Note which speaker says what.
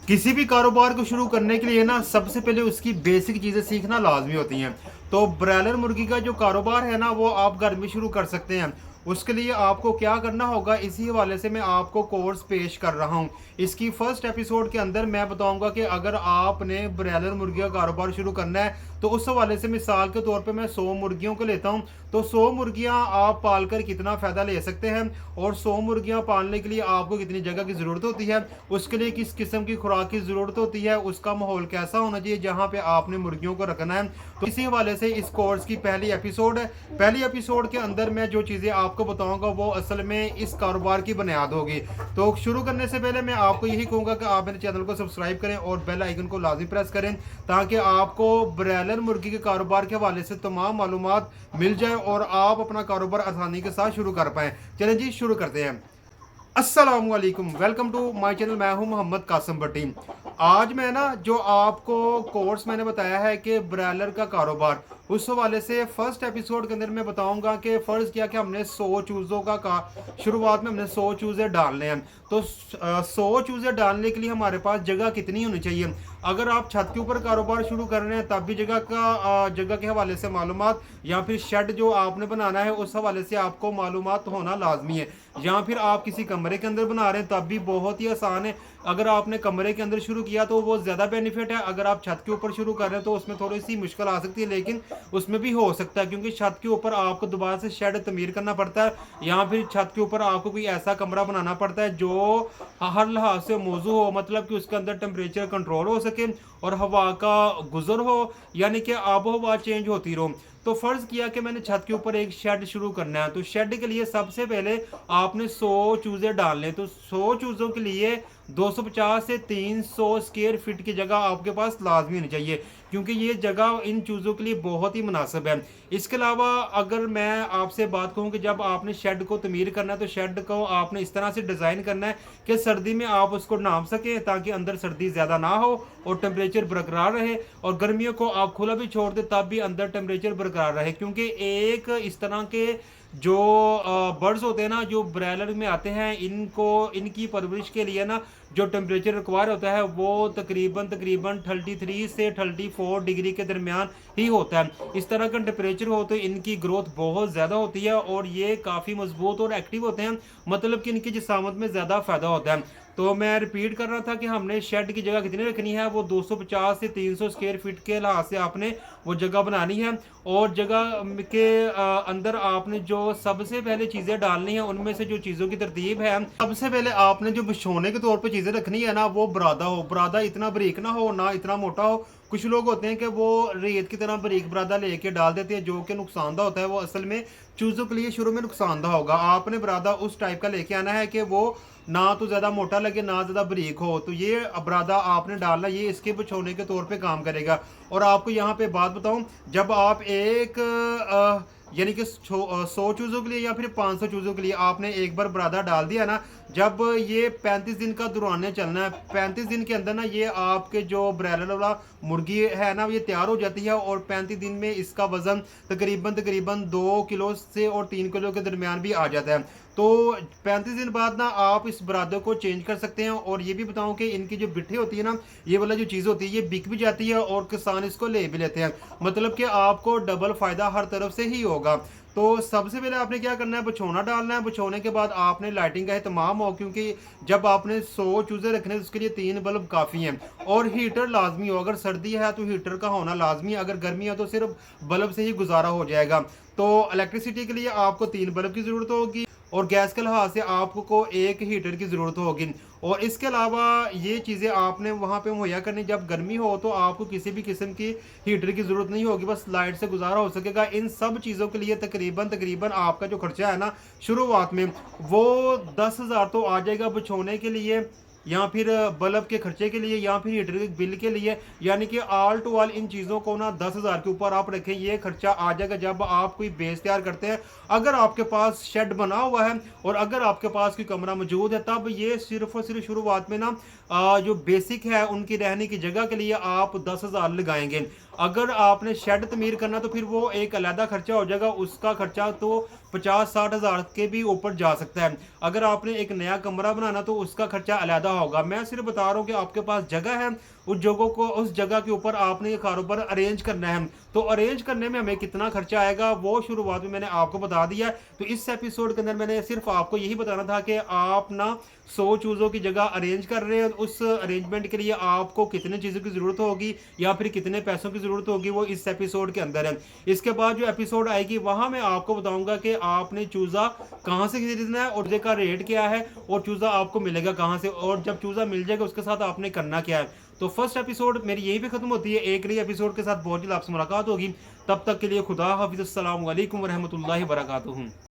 Speaker 1: किसी भी कारोबार को शुरू करने के लिए ना सबसे पहले उसकी बेसिक चीज़ें सीखना लाजमी होती हैं। तो ब्रॉयलर मुर्गी का जो कारोबार है ना वो आप घर में शुरू कर सकते हैं। उसके लिए आपको क्या करना होगा, इसी हवाले से मैं आपको कोर्स पेश कर रहा हूँ। इसकी फर्स्ट एपिसोड के अंदर मैं बताऊंगा कि अगर आपने ब्रॉयलर मुर्गी का कारोबार शुरू करना है तो उस हवाले से मिसाल के तौर पे मैं 100 मुर्गियों को लेता हूँ। तो 100 मुर्गियाँ आप पालकर कितना फ़ायदा ले सकते हैं और 100 मुर्गियाँ पालने के लिए आपको कितनी जगह की ज़रूरत होती है, उसके लिए किस किस्म की खुराक की ज़रूरत होती है, उसका माहौल कैसा होना चाहिए जहाँ पे आपने मुर्गियों को रखना है। तो इसी हवाले से इस कोर्स की पहली एपिसोड है। पहली एपिसोड के अंदर मैं जो चीज़ें आपको बताऊंगा वो असल में इस कारोबार की बुनियाद होगी। तो शुरू करने से पहले मैं आपको यही कहूँगा कि आप मेरे चैनल को सब्सक्राइब करें और बेल आइकन को लाजमी प्रेस करें ताकि आपको ब्रॉयलर मुर्गी के कारोबार के हवाले से तमाम मालूमात मिल जाए और आप अपना कारोबार आसानी के साथ शुरू कर पाएँ। चलें जी, शुरू करते हैं। अस्सलामुअलैकुम, वेलकम टू माय चैनल। मैं हूं मोहम्मद कासिम भट्टी। आज मैं ना जो आपको कोर्स मैंने बताया है कि ब्रॉयलर का कारोबार, उस हवाले से फर्स्ट एपिसोड के अंदर मैं बताऊंगा कि फ़र्ज़ किया कि हमने 100 चूज़ों का शुरुआत में हमने 100 चूज़े डालने हैं। तो 100 चूज़े डालने के लिए हमारे पास जगह कितनी होनी चाहिए। अगर आप छत के ऊपर कारोबार शुरू कर रहे हैं तब भी जगह के हवाले से मालूमात, या फिर शेड जो आपने बनाना है उस हवाले से आपको मालूमात होना लाजमी है। या फिर आप किसी कमरे के अंदर बना रहे हैं तब भी बहुत ही आसान है। अगर आपने कमरे के अंदर शुरू किया तो वो ज़्यादा बेनिफिट है। अगर आप छत के ऊपर शुरू कर रहे हैं तो उसमें थोड़ी सी मुश्किल आ सकती है, लेकिन उसमें भी हो सकता है क्योंकि छत के ऊपर आपको दोबारा से शेड तमीर करना पड़ता है, या फिर छत के ऊपर आपको कोई ऐसा कमरा बनाना पड़ता है जो हर लिहाज से मौजू हो, मतलब कि उसके अंदर टेम्परेचर कंट्रोल हो सके और हवा का गुजर हो, यानी कि आबो हवा चेंज होती रहो। तो फ़र्ज़ किया कि मैंने छत के ऊपर एक शेड शुरू करना है, तो शेड के लिए सबसे पहले आपने 100 चूज़े डालने। तो 100 चूज़ों के लिए 250 से 300 स्क्वायर फीट की जगह आपके पास लाजमी होनी चाहिए, क्योंकि ये जगह इन चूज़ों के लिए बहुत ही मुनासिब है। इसके अलावा अगर मैं आपसे बात कहूँ कि जब आपने शेड को तमीर करना है तो शेड को आपने इस तरह से डिज़ाइन करना है कि सर्दी में आप उसको नाप सकें ताकि अंदर सर्दी ज़्यादा ना हो और टेम्परेचर बरकरार रहे, और गर्मियों को आप खुला भी छोड़ दें तब भी अंदर टेम्परेचर बरकरार रहे। क्योंकि एक इस तरह के जो बर्ड्स होते हैं ना जो ब्रॉयलर में आते हैं, इनको इनकी परवरिश के लिए ना जो टेम्परेचर रिक्वायर होता है वो तकरीबन तकरीबन 33 से 34 डिग्री के दरमियान ही होता है। इस तरह का टेम्परेचर हो तो इनकी ग्रोथ बहुत ज़्यादा होती है और ये काफ़ी मजबूत और एक्टिव होते हैं, मतलब कि इनकी जिसामत में ज़्यादा फ़ायदा होता है। तो मैं रिपीट कर रहा था कि हमने शेड की जगह कितनी रखनी है, वो 250 से 300 स्क्वायर फीट के लिहाज से आपने वो जगह बनानी है। और जगह के अंदर आपने जो सबसे पहले चीज़ें डालनी है उनमें से जो चीज़ों की तरतीब है, सबसे पहले आपने जो बिछोने के तौर पे चीज़ें रखनी है ना वो बरादा हो। बरादा इतना बारीक ना हो ना इतना मोटा हो। कुछ लोग होते हैं कि वो रेत की तरह बारीक बरादा लेके डाल देते हैं जो कि नुकसानदा होता है, वो असल में चूज़ों के लिए शुरू में नुकसानदा होगा। आपने बरादा उस टाइप का लेके आना है कि वो ना तो ज़्यादा मोटा लगे ना ज़्यादा बारीक हो। तो ये बरादा आपने डालना, ये इसके बिछोने के तौर पे काम करेगा। और आपको यहाँ पे बात बताऊँ, जब आप एक यानी कि 100 चूज़ों के लिए या फिर 500 चूज़ों के लिए आपने एक बार बरादा डाल दिया ना, जब ये 35 दिन का दौरान चलना है, 35 दिन के अंदर ना ये आपके जो ब्रॉयलर वाला मुर्गी है ना ये तैयार हो जाती है और 35 दिन में इसका वज़न तकरीबन तकरीबन 2 किलो से और 3 किलो के दरमियान भी आ जाता है। तो 35 दिन बाद ना आप इस बरादर को चेंज कर सकते हैं। और ये भी बताऊं कि इनकी जो बिट्ठी होती है ना, ये वाला जो चीज़ होती है ये बिक भी जाती है और किसान इसको ले भी लेते हैं, मतलब कि आपको डबल फ़ायदा हर तरफ से ही होगा। तो सबसे पहले आपने क्या करना है, बिछौना डालना है। बिछौने के बाद आपने लाइटिंग का एहतमाम हो, क्योंकि जब आपने 100 चूज़े रखने उसके लिए 3 बल्ब काफ़ी हैं। और हीटर लाजमी हो, अगर सर्दी है तो हीटर का होना लाजमी है, अगर गर्मी है तो सिर्फ बल्ब से ही गुजारा हो जाएगा। तो इलेक्ट्रिसिटी के लिए आपको 3 बल्ब की ज़रूरत होगी और गैस के लिहाज से आपको एक हीटर की ज़रूरत होगी। और इसके अलावा ये चीज़ें आपने वहाँ पे मुहैया करनी, जब गर्मी हो तो आपको किसी भी किस्म की हीटर की ज़रूरत नहीं होगी, बस लाइट से गुजारा हो सकेगा। इन सब चीज़ों के लिए तकरीबन तकरीबन आपका जो खर्चा है ना शुरुआत में वो 10,000 तो आ जाएगा बिछोने के लिए, या फिर बल्ब के खर्चे के लिए, या फिर हीटर के बिल के लिए। यानी कि ऑल टू ऑल इन चीज़ों को ना 10,000 के ऊपर आप रखें, ये खर्चा आ जाएगा जब आप कोई बेस तैयार करते हैं। अगर आपके पास शेड बना हुआ है और अगर आपके पास कोई कमरा मौजूद है तब ये सिर्फ और सिर्फ शुरुआत में ना जो बेसिक है उनकी रहने की जगह के लिए आप 10,000 लगाएंगे। अगर आपने शेड तमीर करना तो फिर वो एक अलहदा खर्चा हो जाएगा, उसका खर्चा तो 50-60 हज़ार के भी ऊपर जा सकता है। अगर आपने एक नया कमरा बनाना तो उसका खर्चा अलहदा होगा। मैं सिर्फ बता रहा हूँ कि आपके पास जगह है, उस जगह को उस जगह के ऊपर आपने ये कारोबार अरेंज करना है। तो अरेंज करने में हमें कितना खर्चा आएगा वो शुरुआत में मैंने आपको बता दिया है। तो इस एपिसोड के अंदर मैंने सिर्फ आपको यही बताना था कि आप ना 100 चूज़ों की जगह अरेंज कर रहे हैं, उस अरेंजमेंट के लिए आपको कितनी चीज़ों की ज़रूरत होगी या फिर कितने पैसों की ज़रूरत होगी, वो इस एपिसोड के अंदर है। इसके बाद जो एपिसोड आएगी वहाँ मैं आपको बताऊँगा कि आपने चूज़ा कहाँ से खरीदना है और का रेट क्या है और चूज़ा आपको मिलेगा कहाँ से, और जब चूज़ा मिल जाएगा उसके साथ आपने करना क्या है। तो फर्स्ट एपिसोड मेरी यहीं पे खत्म होती है। एक नई एपिसोड के साथ बहुत जल्द आपसे मुलाकात होगी। तब तक के लिए खुदा हाफिज़। अस्सलाम वालेकुम व रहमतुल्लाहि व बरकातुहू।